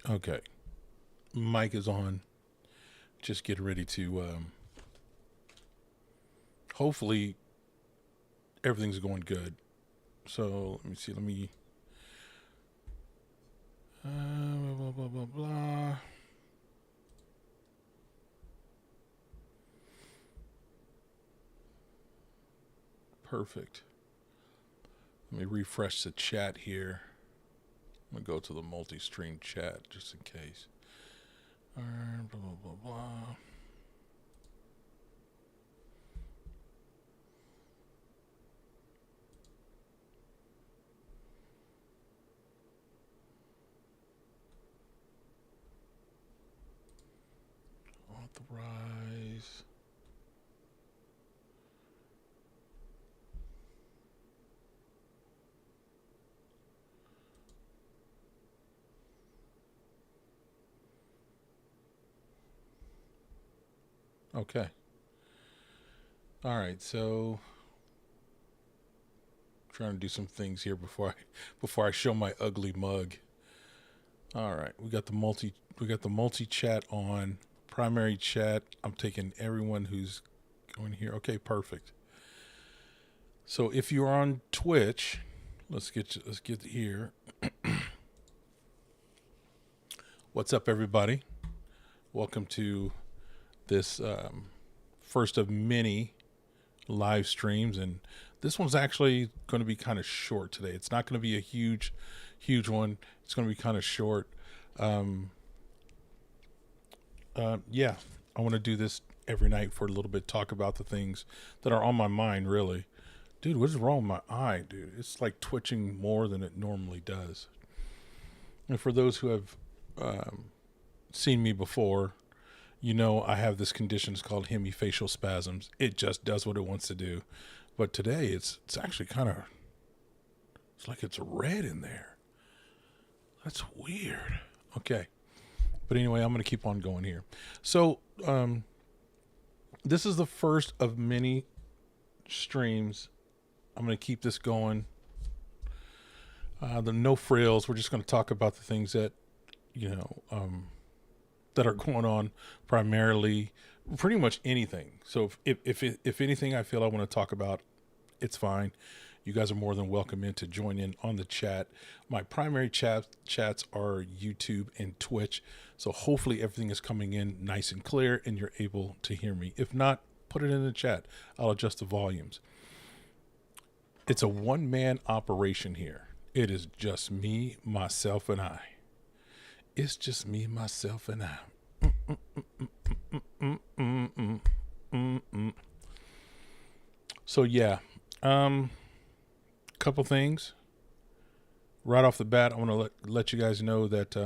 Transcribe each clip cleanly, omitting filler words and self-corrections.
Okay. Mic is on. Just get ready to. Hopefully, everything's going good. So let me see. Let me. Blah, blah, blah, blah. Perfect. Let me refresh the chat here. I'm going to go to the multi stream chat just in case. Blah, blah, blah, blah. Authorize. Okay. All right. So trying to do some things here before I show my ugly mug. All right. We got the multi chat on. Primary chat. I'm taking everyone who's going here. Okay, perfect. So if you're on Twitch, let's get here. What's up, everybody? Welcome to this first of many live streams, and this one's actually going to be kind of short today. It's not going to be a huge one. It's going to be kind of short. Yeah, I want to do this every night for a little bit, talk about the things that are on my mind, really. Dude, what is wrong with my eye, dude? It's like twitching more than it normally does. And for those who have seen me before, you know I have this condition. It's called hemifacial spasms. It just does what it wants to do. But today, it's actually kind of, it's like it's red in there. That's weird. Okay. But anyway, I'm going to keep on going here. So, this is the first of many streams. I'm going to keep this going. The no frills. We're just going to talk about the things that, you know, that are going on, primarily pretty much anything. So if anything I feel I want to talk about, it's fine. You guys are more than welcome to join in on the chat. My primary chats are YouTube and Twitch. So hopefully everything is coming in nice and clear and you're able to hear me. If not, put it in the chat. I'll adjust the volumes. It's a one-man operation here. It is just me, myself, and I. It's just me, myself, and I. So yeah, couple things right off the bat. I want to let you guys know that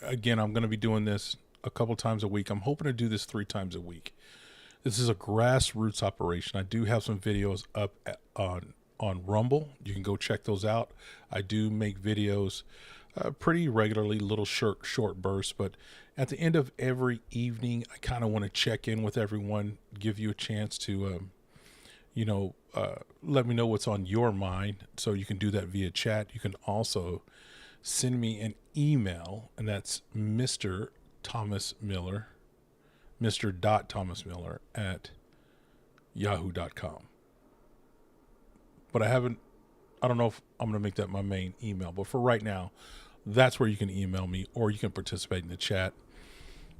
again, I'm going to be doing this a couple times a week. I'm hoping to do this 3 times a week. This is a grassroots operation. I do have some videos up on Rumble. You can go check those out. I do make videos pretty regularly, little short bursts, but at the end of every evening, I kind of want to check in with everyone, give you a chance to, let me know what's on your mind. So you can do that via chat. You can also send me an email, and that's Mr. Thomas Miller, Mr. Thomas Miller at yahoo.com. But I don't know if I'm going to make that my main email, but for right now, that's where you can email me or you can participate in the chat.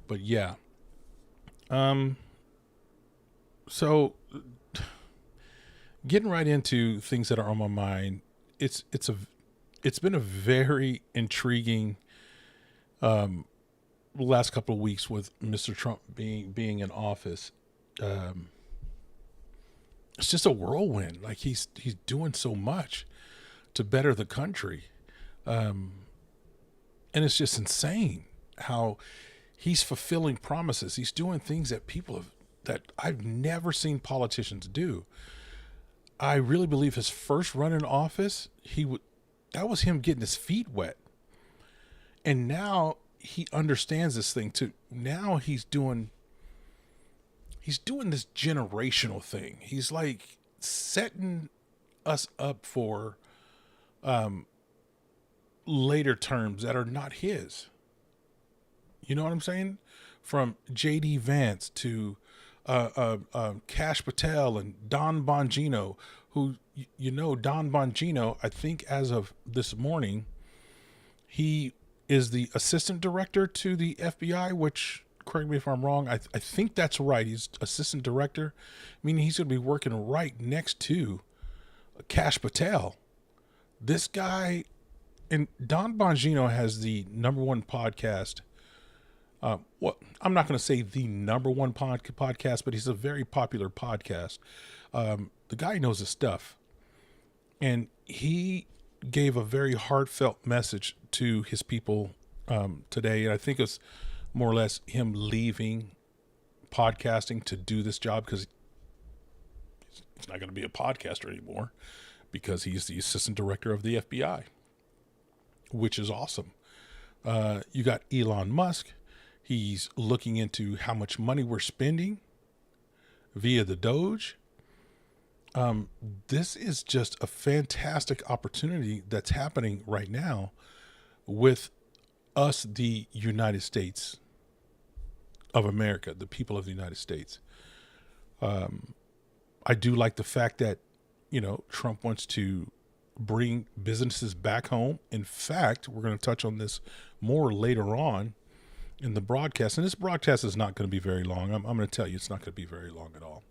But yeah. So getting right into things that are on my mind, it's been a very intriguing last couple of weeks with Mr. Trump being in office. It's just a whirlwind. Like he's doing so much to better the country. And it's just insane how he's fulfilling promises. He's doing things that I've never seen politicians do. I really believe his first run in office, that was him getting his feet wet. And now he understands this thing too. Now he's doing this generational thing. He's like setting us up for later terms that are not his. You know what I'm saying? From J.D. Vance to Cash Patel and Don Bongino, who, Don Bongino, I think as of this morning, he is the assistant director to the FBI, which, correct me if I'm wrong, I think that's right. He's assistant director, meaning he's going to be working right next to Cash Patel. This guy, and Don Bongino has the number one podcast. I'm not going to say the number one podcast, but he's a very popular podcast. The guy knows his stuff, and he gave a very heartfelt message to his people today. And I think it's more or less him leaving podcasting to do this job because he's not going to be a podcaster anymore because he's the assistant director of the FBI, which is awesome. You got Elon Musk. He's looking into how much money we're spending via the Doge. This is just a fantastic opportunity that's happening right now with us, the United States of America, the people of the United States. I do like the fact that, Trump wants to bring businesses back home. In fact, we're going to touch on this more later on in the broadcast. And this broadcast is not going to be very long. I'm going to tell you, it's not going to be very long at all.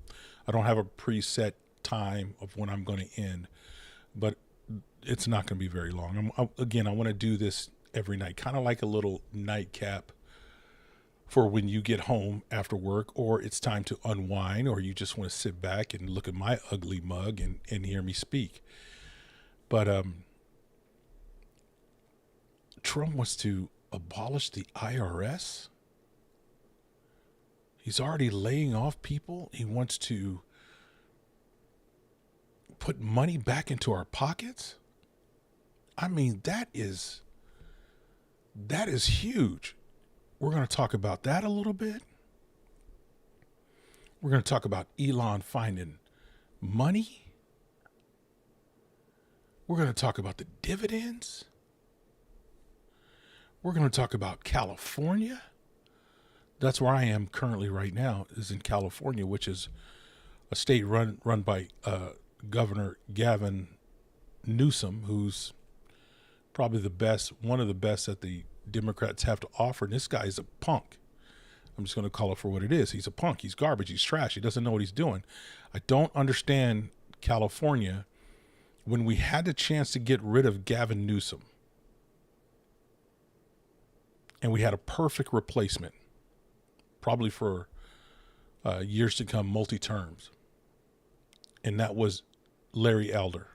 I don't have a preset time of when I'm going to end, but it's not going to be very long. I want to do this every night, kind of like a little nightcap for when you get home after work, or it's time to unwind, or you just want to sit back and look at my ugly mug and hear me speak. But Trump wants to abolish the IRS. He's already laying off people. He wants to put money back into our pockets. I mean, that is huge. We're going to talk about that a little bit. We're going to talk about Elon finding money. We're going to talk about the dividends. We're going to talk about California. That's where I am currently right now, is in California, which is a state run by Governor Gavin Newsom, who's probably one of the best that the Democrats have to offer. And this guy is a punk. I'm just going to call it for what it is. He's a punk. He's garbage. He's trash. He doesn't know what he's doing. I don't understand California. When we had the chance to get rid of Gavin Newsom, and we had a perfect replacement, probably for years to come, multi-terms, and that was Larry Elder.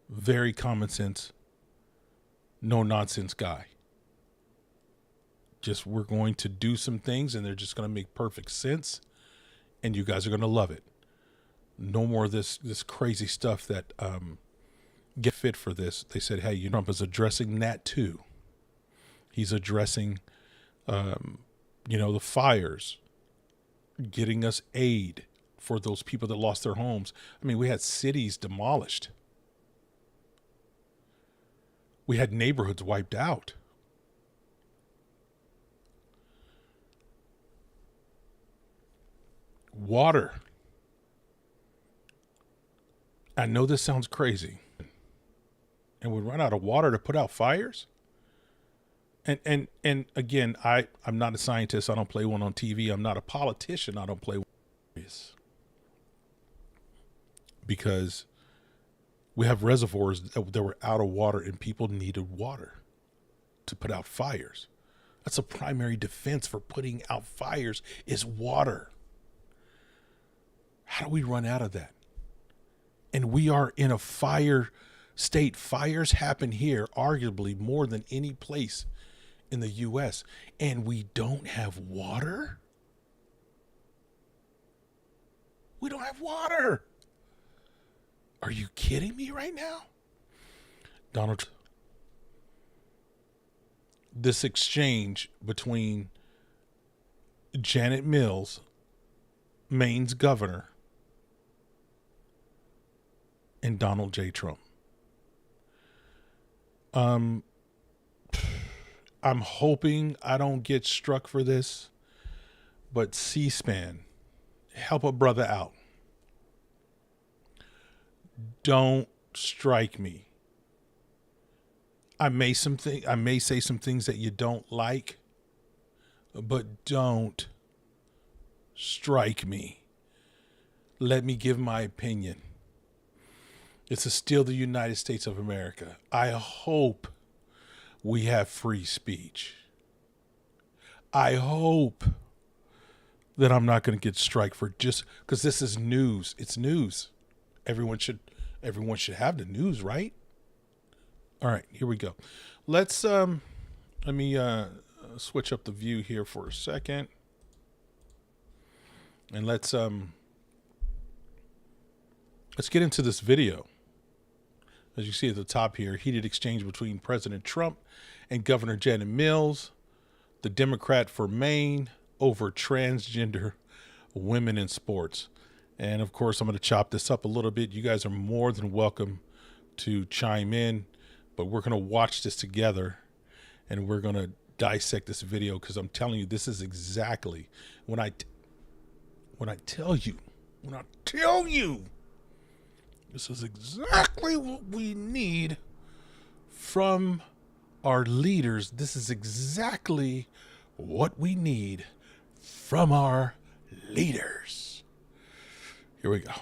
Very common sense, no nonsense guy. Just, we're going to do some things and they're just going to make perfect sense, and you guys are going to love it. No more of this crazy stuff that get fit for this. They said, hey, Trump is addressing that too. He's addressing, the fires, getting us aid for those people that lost their homes. I mean, we had cities demolished. We had neighborhoods wiped out. Water. I know this sounds crazy. And we run out of water to put out fires? And again, I'm not a scientist. I don't play one on TV. I'm not a politician. I don't play one. Because we have reservoirs that were out of water and people needed water to put out fires. That's a primary defense for putting out fires, is water. How do we run out of that? And we are in a fire state. Fires happen here arguably more than any place in the U.S. And we don't have water? We don't have water. Are you kidding me right now? Donald, this exchange between Janet Mills, Maine's governor, and Donald J. Trump. Um, I'm hoping I don't get struck for this, but C-SPAN, help a brother out. Don't strike me. I may say some things that you don't like, but don't strike me. Let me give my opinion. It's still the United States of America. I hope we have free speech. I hope that I'm not going to get strike for just because this is news. It's news. Everyone should have the news, right? All right, here we go. Let me switch up the view here for a second. And let's get into this video. As you see at the top here, heated exchange between President Trump and Governor Janet Mills, the Democrat for Maine, over transgender women in sports. And of course, I'm going to chop this up a little bit. You guys are more than welcome to chime in, but we're going to watch this together and we're going to dissect this video, because I'm telling you, this is exactly when I tell you, this is exactly what we need from our leaders. This is exactly what we need from our leaders. Here we go.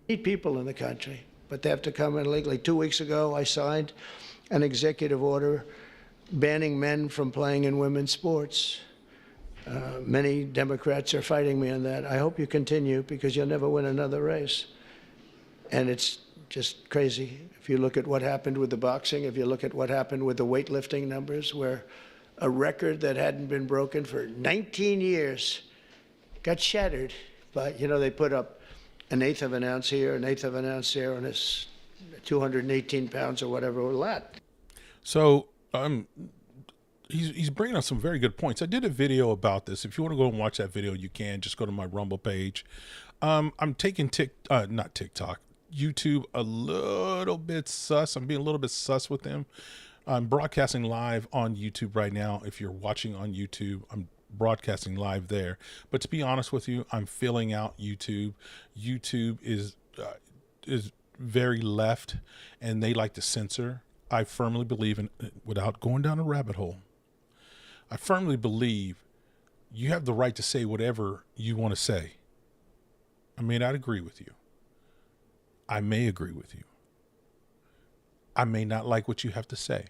People in the country, but they have to come in legally. 2 weeks ago, I signed an executive order banning men from playing in women's sports. Many Democrats are fighting me on that. I hope you continue, because you'll never win another race. And it's just crazy. If you look at what happened with the boxing, if you look at what happened with the weightlifting numbers, where a record that hadn't been broken for 19 years got shattered. But, they put up an eighth of an ounce here, an eighth of an ounce there, and it's 218 pounds or whatever with that. So, he's bringing up some very good points. I did a video about this. If you want to go and watch that video, you can. Just go to my Rumble page. I'm taking not TikTok, YouTube a little bit sus. I'm being a little bit sus with them. I'm broadcasting live on YouTube right now. If you're watching on YouTube, I'm broadcasting live there. But to be honest with you, I'm filling out YouTube. YouTube is very left, and they like to censor. I firmly believe in, without going down a rabbit hole, I firmly believe you have the right to say whatever you want to say. I may not agree with you. I may agree with you. I may not like what you have to say.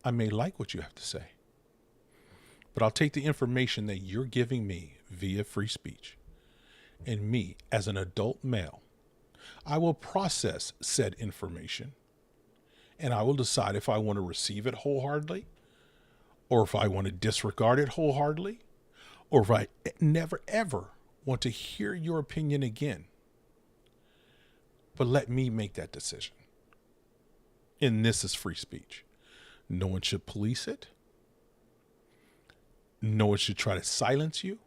I may like what you have to say. But I'll take the information that you're giving me via free speech, and me as an adult male, I will process said information, and I will decide if I want to receive it wholeheartedly, or if I want to disregard it wholeheartedly, or if I never ever want to hear your opinion again. But let me make that decision. And this is free speech. No one should police it. No one should try to silence you.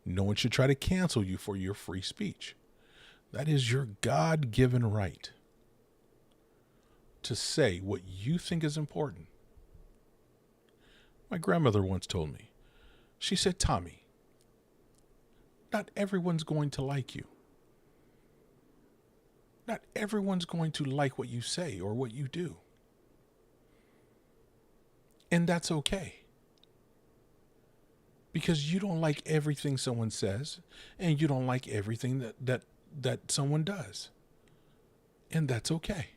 No one should try to cancel you for your free speech. That is your God-given right to say what you think is important. My grandmother once told me, she said, Tommy, not everyone's going to like you. Not everyone's going to like what you say or what you do. And that's okay. Because you don't like everything someone says, and you don't like everything that someone does. And that's okay.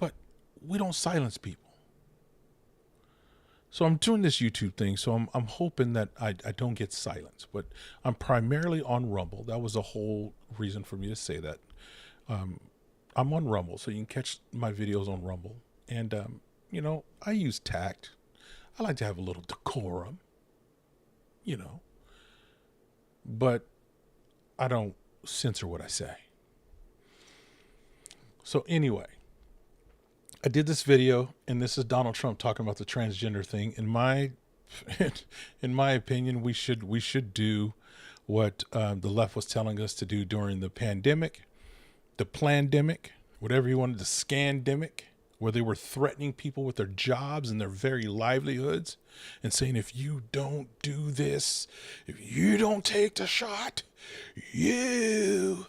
But we don't silence people. So I'm doing this YouTube thing, so I'm hoping that I don't get silenced. But I'm primarily on Rumble. That was the whole reason for me to say that. I'm on Rumble, so you can catch my videos on Rumble. And, I use tact. I like to have a little decorum, but I don't censor what I say. So anyway, I did this video, and this is Donald Trump talking about the transgender thing. In my opinion, we should do what the left was telling us to do during the pandemic. the plandemic, whatever you wanted, the scandemic, where they were threatening people with their jobs and their very livelihoods and saying, if you don't do this, if you don't take the shot, you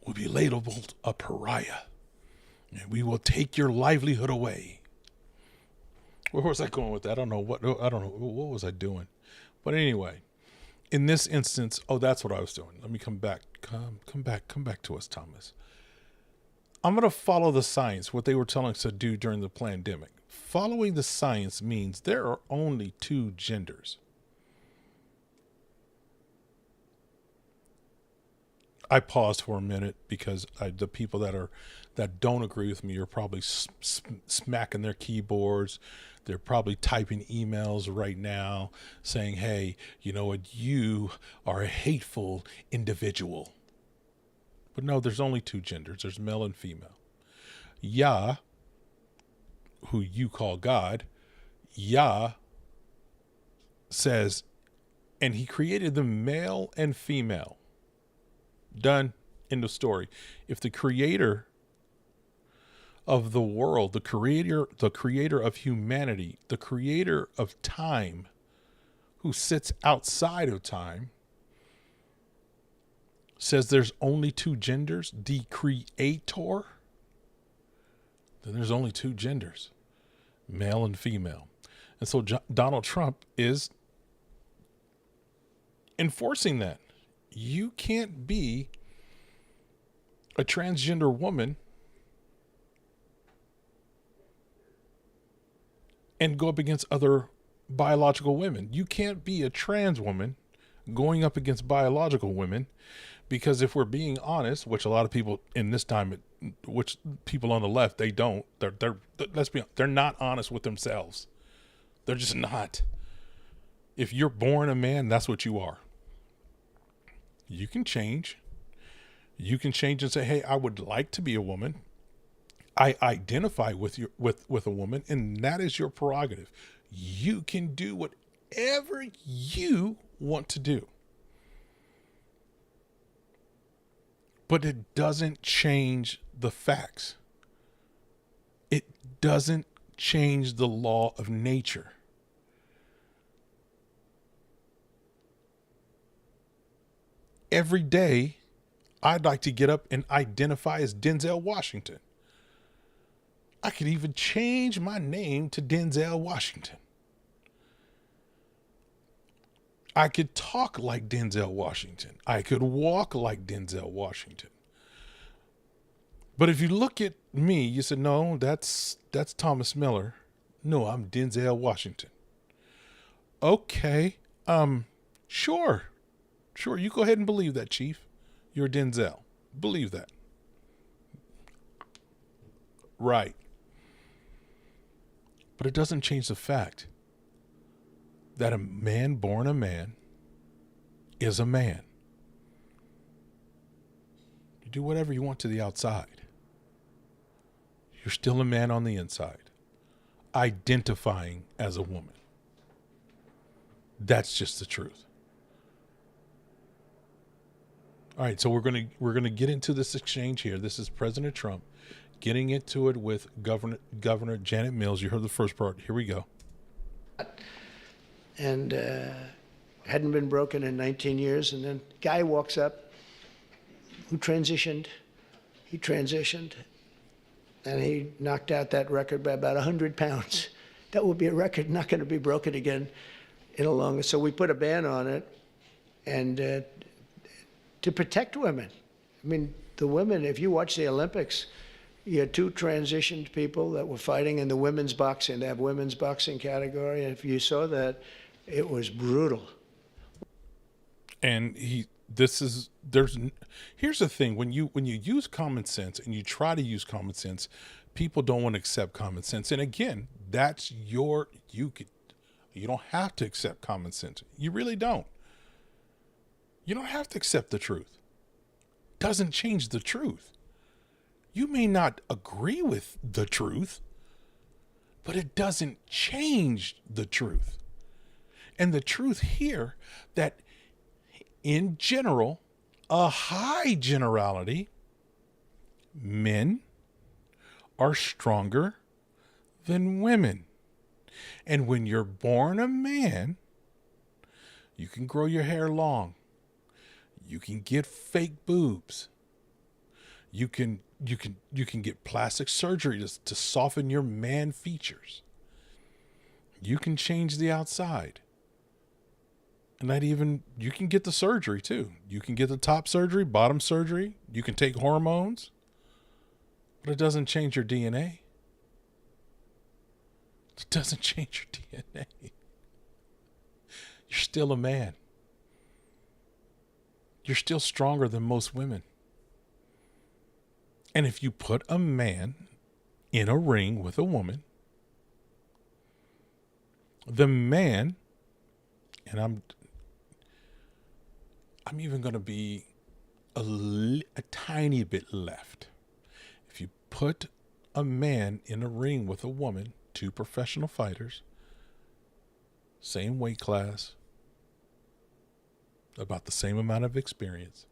will be labeled a pariah and we will take your livelihood away. Where was I going with that? I don't know. What was I doing? But anyway, in this instance, that's what I was doing. Let me come back to us, Thomas. I'm going to follow the science, what they were telling us to do during the pandemic. Following the science means there are only two genders. I paused for a minute because the people that don't agree with me are probably smacking their keyboards. They're probably typing emails right now saying, hey, you know what? You are a hateful individual. But no, there's only two genders. There's male and female. Yah, who you call God, Yah says, and he created them male and female. Done. End of story. If the creator of the world, the creator of humanity, the creator of time, who sits outside of time, says there's only two genders, the creator, then there's only two genders, male and female. And so Donald Trump is enforcing that. You can't be a transgender woman and go up against other biological women. You can't be a trans woman going up against biological women, because if we're being honest, which a lot of people in this time, which people on the left, they don't, let's be honest, they're not honest with themselves. They're just not. If you're born a man, that's what you are. You can change. You can change and say, hey, I would like to be a woman. I identify with a woman, and that is your prerogative. You can do whatever you want to do. But it doesn't change the facts. It doesn't change the law of nature. Every day, I'd like to get up and identify as Denzel Washington. I could even change my name to Denzel Washington. I could talk like Denzel Washington. I could walk like Denzel Washington. But if you look at me, you said, no, that's Thomas Miller. No, I'm Denzel Washington. Okay. Sure. You go ahead and believe that, Chief. You're Denzel. Believe that. Right. But it doesn't change the fact that a man born a man is a man. You do whatever you want to the outside. You're still a man on the inside, identifying as a woman. That's just the truth. All right, so we're gonna get into this exchange here. This is President Trump getting into it with Governor Janet Mills. You heard the first part. Here we go. And hadn't been broken in 19 years. And then guy walks up who transitioned. He transitioned, and he knocked out that record by about 100 pounds. That will be a record not going to be broken again in a long. So we put a ban on it, and to protect women. I mean, the women, if you watch the Olympics, you had two transitioned people that were fighting in the women's boxing. They have women's boxing category. And if you saw that, it was brutal. And here's the thing. When you use common sense and you try to use common sense, people don't want to accept common sense. And again, that's you don't have to accept common sense. You really don't. You don't have to accept the truth. Doesn't change the truth. You may not agree with the truth, but it doesn't change the truth. And the truth here, that in general, a high generality, men are stronger than women. And when you're born a man, you can grow your hair long. You can get fake boobs. You can get plastic surgery to soften your man features. You can change the outside. And you can get the surgery too. You can get the top surgery, bottom surgery. You can take hormones. But it doesn't change your DNA. It doesn't change your DNA. You're still a man. You're still stronger than most women. And if you put a man in a ring with a woman, the man, and I'm even going to be a tiny bit left. If you put a man in a ring with a woman, two professional fighters, same weight class, about the same amount of experience,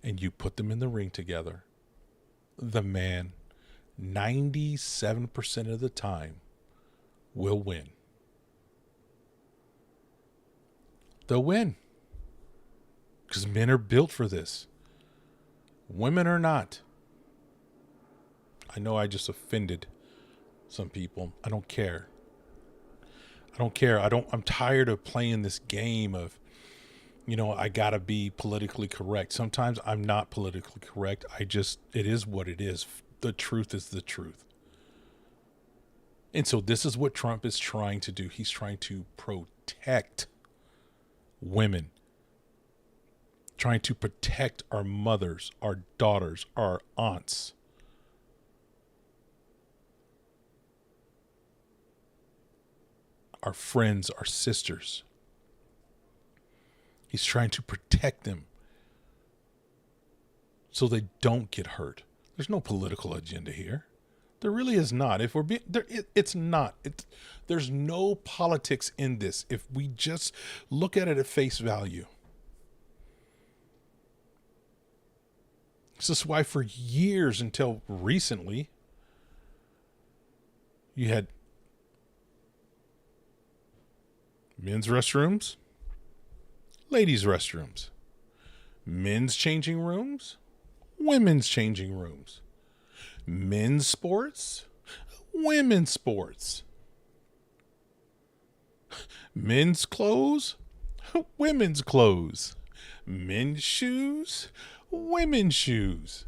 and you put them in the ring together, the man, 97% of the time, will win. They'll win. Because men are built for this. Women are not. I know I just offended some people. I don't care. I'm tired of playing this game of, I gotta be politically correct. Sometimes I'm not politically correct. It is what it is. The truth is the truth. And so this is what Trump is trying to do. He's trying to protect women. Trying to protect our mothers, our daughters, our aunts. Our friends, our sisters. He's trying to protect them so they don't get hurt. There's no political agenda here. There really is not. If we're being there, it's not. There's no politics in this. If we just look at it at face value. This is why for years until recently, you had men's restrooms, ladies' restrooms, men's changing rooms, women's changing rooms, men's sports, women's sports, men's clothes, women's clothes, men's shoes, women's shoes.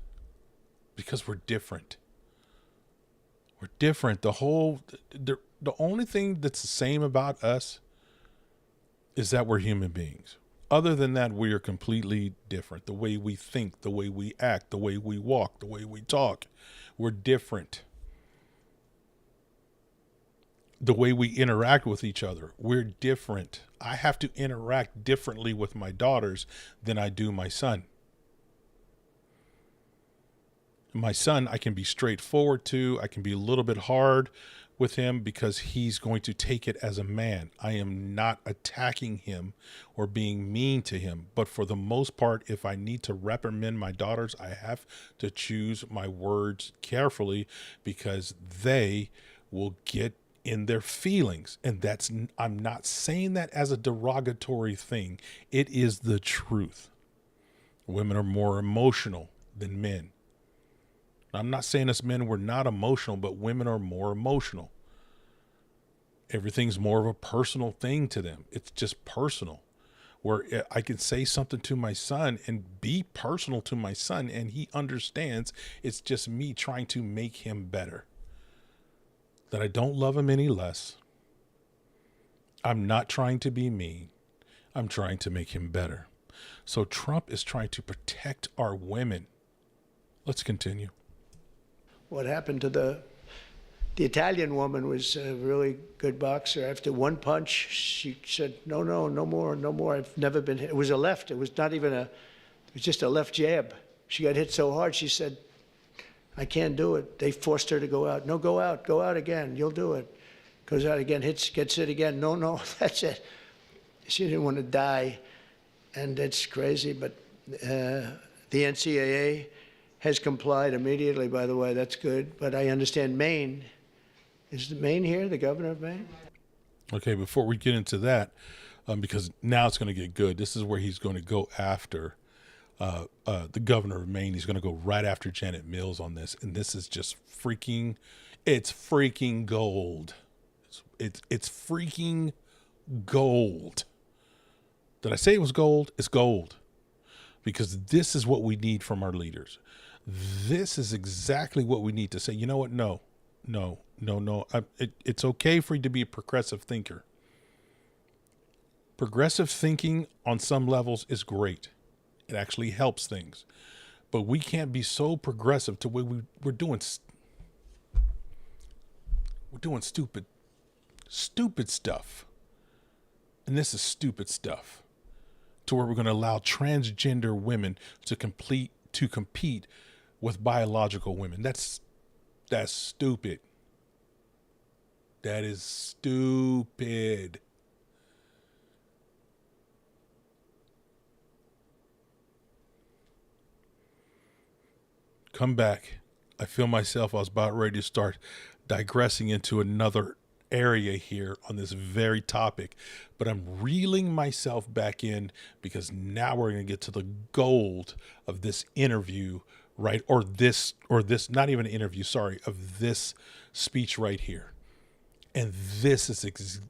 Because we're different. We're different. The only thing that's the same about us is that we're human beings. Other than that, we are completely different. The way we think, the way we act, the way we walk, the way we talk, we're different. The way we interact with each other, we're different. I have to interact differently with my daughters than I do my son. My son, I can be straightforward to. I can be a little bit hard with him because he's going to take it as a man. I am not attacking him or being mean to him. But for the most part, if I need to reprimand my daughters, I have to choose my words carefully because they will get in their feelings. And I'm not saying that as a derogatory thing. It is the truth. Women are more emotional than men. I'm not saying us men we're not emotional, but women are more emotional. Everything's more of a personal thing to them. It's just personal. Where I can say something to my son and be personal to my son, and he understands it's just me trying to make him better. That I don't love him any less. I'm not trying to be mean. I'm trying to make him better. So Trump is trying to protect our women. Let's continue. What happened to the Italian woman was a really good boxer. After one punch, she said, no more. I've never been hit. It was a left. It was just a left jab. She got hit so hard, she said, I can't do it. They forced her to go out. No, go out again. You'll do it. Goes out again, gets hit again. No, that's it. She didn't want to die. and it's crazy, but the NCAA has complied immediately, by the way. That's good. But I understand Maine. Is Maine here, the governor of Maine? Okay, before we get into that, because now it's going to get good. This is where he's going to go after the governor of Maine. He's going to go right after Janet Mills on this, and this is just freaking. It's freaking gold. It's freaking gold. Did I say it was gold? It's gold, because this is what we need from our leaders. This is exactly what we need to say. You know what? No. It's okay for you to be a progressive thinker. Progressive thinking on some levels is great. It actually helps things. But we can't be so progressive to where we're doing stupid stuff. And this is stupid stuff. To where we're going to allow transgender women to compete with biological women. That's stupid. That is stupid. Come back. I feel myself, I was about ready to start digressing into another area here on this very topic, but I'm reeling myself back in because now we're going to get to the gold of this interview, right? Or this, not even an interview, sorry, of this speech right here. And this is exactly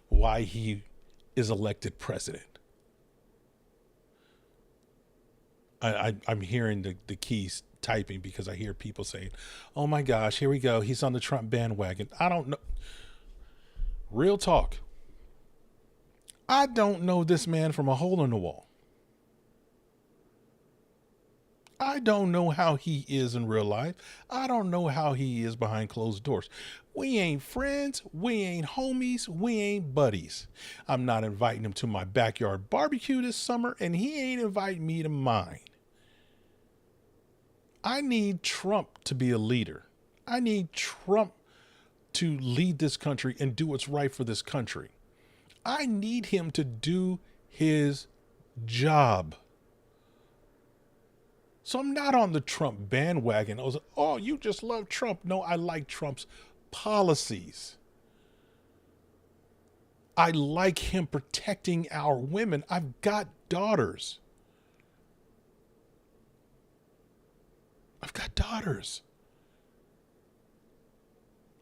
why he is elected president. I'm hearing the keys typing because I hear people saying, oh my gosh, here we go. He's on the Trump bandwagon. I don't know. Real talk. I don't know this man from a hole in the wall. I don't know how he is in real life. I don't know how he is behind closed doors. We ain't friends. We ain't homies. We ain't buddies. I'm not inviting him to my backyard barbecue this summer, and he ain't inviting me to mine. I need Trump to be a leader. I need Trump to lead this country and do what's right for this country. I need him to do his job. So I'm not on the Trump bandwagon. I was like, oh, you just love Trump. No, I like Trump's policies. I like him protecting our women. I've got daughters.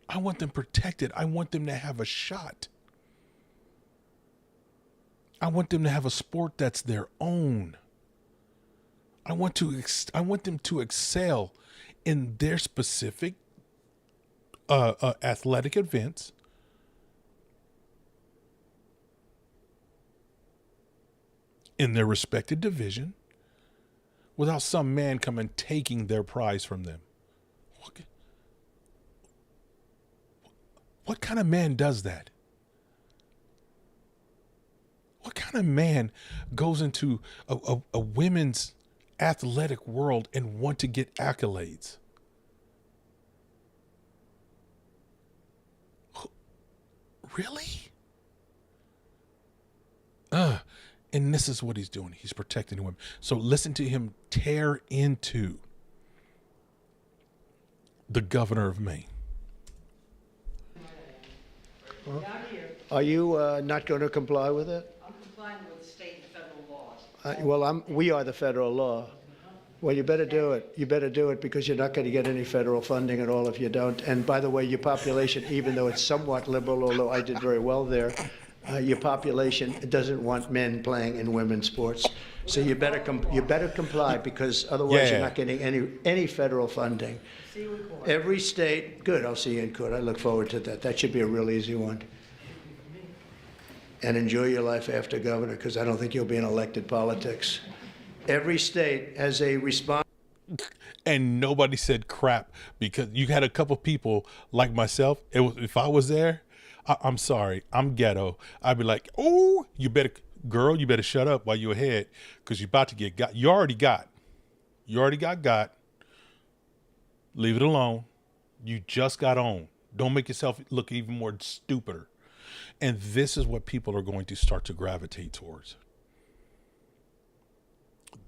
I want them protected. I want them to have a shot. I want them to have a sport that's their own. I want them to excel in their specific athletic events. In their respected division, without some man coming taking their prize from them. What kind of man does that? What kind of man goes into a women's athletic world and want to get accolades? Really? And this is what he's doing. He's protecting women. So listen to him tear into the governor of Maine. Well, are you not going to comply with it? I'm complying with state and federal laws. We are the federal law. Well, you better do it. You better do it because you're not going to get any federal funding at all if you don't. And by the way, your population, even though it's somewhat liberal, although I did very well there, your population doesn't want men playing in women's sports. So you better comply because otherwise you're not getting any federal funding. See you in court. Every state, good, I'll see you in court. I look forward to that. That should be a real easy one. And enjoy your life after governor because I don't think you'll be in elected politics. Every state has a response. And nobody said crap because you had a couple people like myself. If I was there, I'm sorry, I'm ghetto. I'd be like, oh, you better shut up while you're ahead because you're about to get got. You already got got. Leave it alone. You just got on. Don't make yourself look even more stupider. And this is what people are going to start to gravitate towards.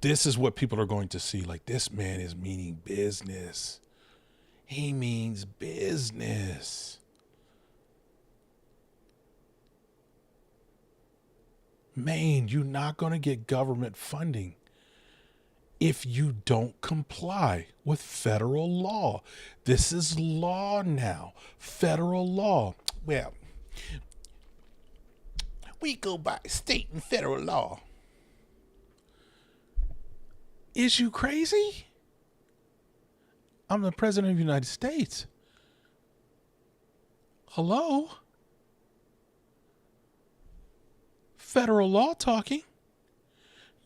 This is what people are going to see. Like, this man is meaning business. He means business. Maine, you're not going to get government funding if you don't comply with federal law. This is law now. Federal law. Well, we go by state and federal law. Is you crazy? I'm the president of the United States. Hello? Federal law talking.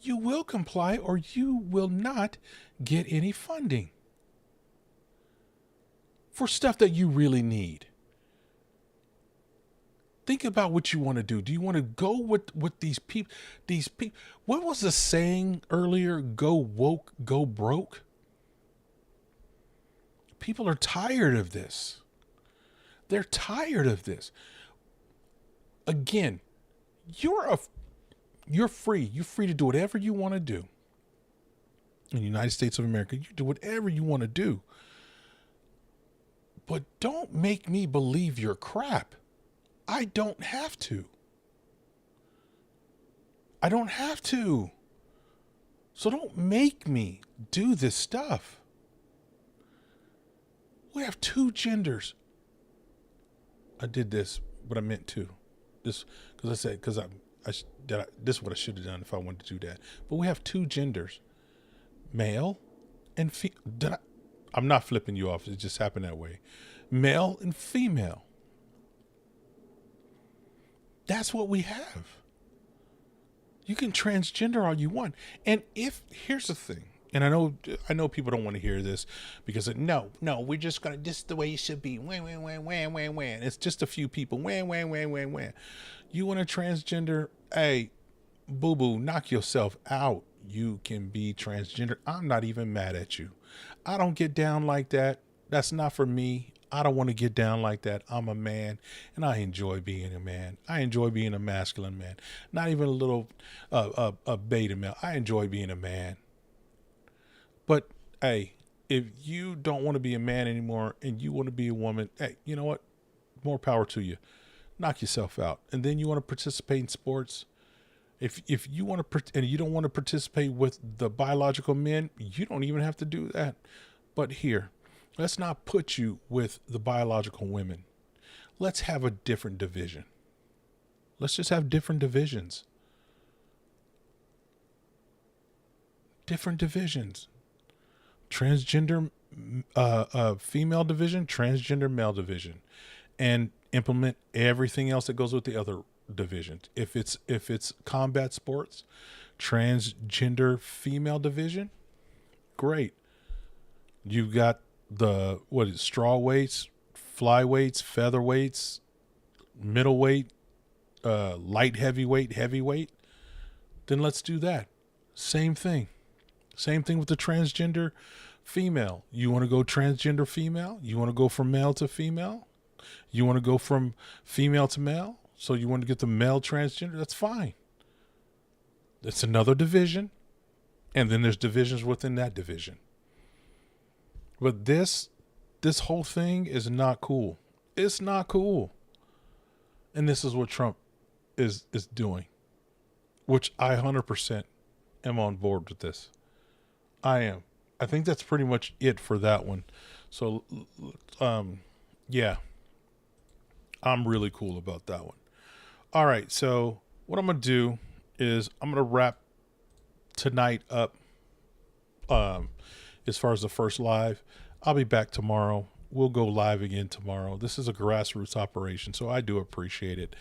You will comply or you will not get any funding for stuff that you really need. Think about what you want to do. Do you want to go with these people? What was the saying earlier? Go woke, go broke. People are tired of this. They're tired of this. Again, you're free. You're free to do whatever you want to do. In the United States of America, you do whatever you want to do. But don't make me believe your crap. I don't have to. I don't have to. So don't make me do this stuff. We have two genders. I did this, but I meant to. This this is what I should have done if I wanted to do that. But we have two genders, male and female. I'm not flipping you off. It just happened that way. Male and female. That's what we have. You can transgender all you want. And here's the thing, and I know people don't want to hear this because no, we're just gonna, this is the way it should be. Wham. It's just a few people. Wham. You want to transgender? Hey, boo-boo, knock yourself out. You can be transgender. I'm not even mad at you. I don't get down like that. That's not for me. I don't want to get down like that. I'm a man, and I enjoy being a man. I enjoy being a masculine man. Not even a little a beta male. I enjoy being a man. But, hey, if you don't want to be a man anymore and you want to be a woman, hey, you know what? More power to you. Knock yourself out. And then you want to participate in sports. If you want to, and you don't want to participate with the biological men, you don't even have to do that. But here, let's not put you with the biological women. Let's have a different division. Let's just have different divisions. Different divisions. Transgender female division, transgender male division, and implement everything else that goes with the other divisions. If it's combat sports, transgender female division, great. You've got the straw weights, flyweights, featherweights, middleweight, light heavyweight. Then let's do that. Same thing with the transgender female. You want to go transgender female? You want to go from male to female? You want to go from female to male? So you want to get the male transgender? That's fine. That's another division. And then there's divisions within that division. But this whole thing is not cool. It's not cool. And this is what Trump is doing, which I 100% am on board with this. I am. I think that's pretty much it for that one. So, yeah, I'm really cool about that one. All right. So what I'm going to do is I'm going to wrap tonight up. As far as the first live, I'll be back tomorrow. We'll go live again tomorrow. This is a grassroots operation, so I do appreciate it.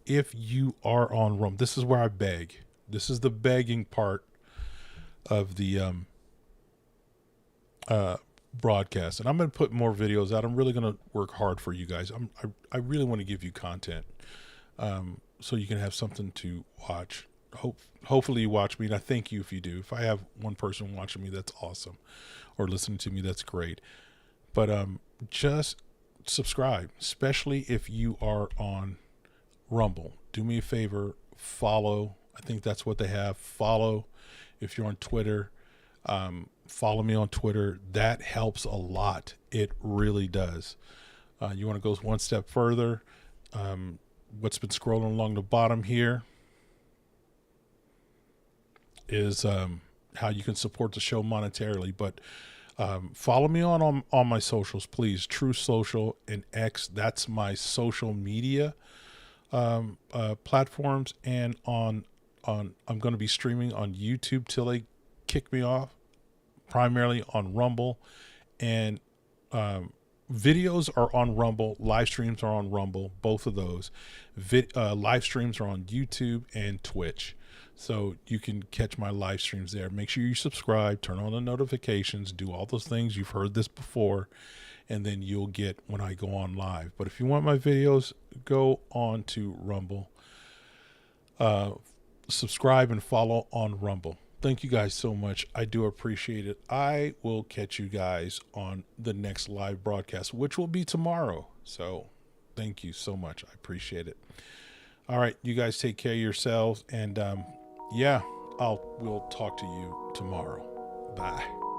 If you are on Rumble, this is where I beg. This is the begging part of the broadcast, and I'm going to put more videos out. I'm really going to work hard for you guys. I really want to give you content, so you can have something to watch. Hopefully you watch me, and I thank you if you do. If I have one person watching me, that's awesome, or listening to me, that's great. But just subscribe, especially if you are on Rumble. Do me a favor, follow. I think that's what they have. Follow. If you're on Twitter, follow me on Twitter. That helps a lot. It really does. You want to go one step further. What's been scrolling along the bottom here is how you can support the show monetarily. But follow me on my socials, please. True Social and X. That's my social media platforms. And I'm going to be streaming on YouTube till they kick me off, primarily on Rumble. And videos are on Rumble. Live streams are on Rumble. Both of those. Live streams are on YouTube and Twitch. So you can catch my live streams there. Make sure you subscribe, turn on the notifications, do all those things. You've heard this before, and then you'll get when I go on live. But if you want my videos, go on to Rumble. Subscribe and follow on Rumble. Thank you guys so much. I do appreciate it. I will catch you guys on the next live broadcast, which will be tomorrow. So thank you so much. I appreciate it. All right. You guys take care of yourselves. And we'll talk to you tomorrow. Bye.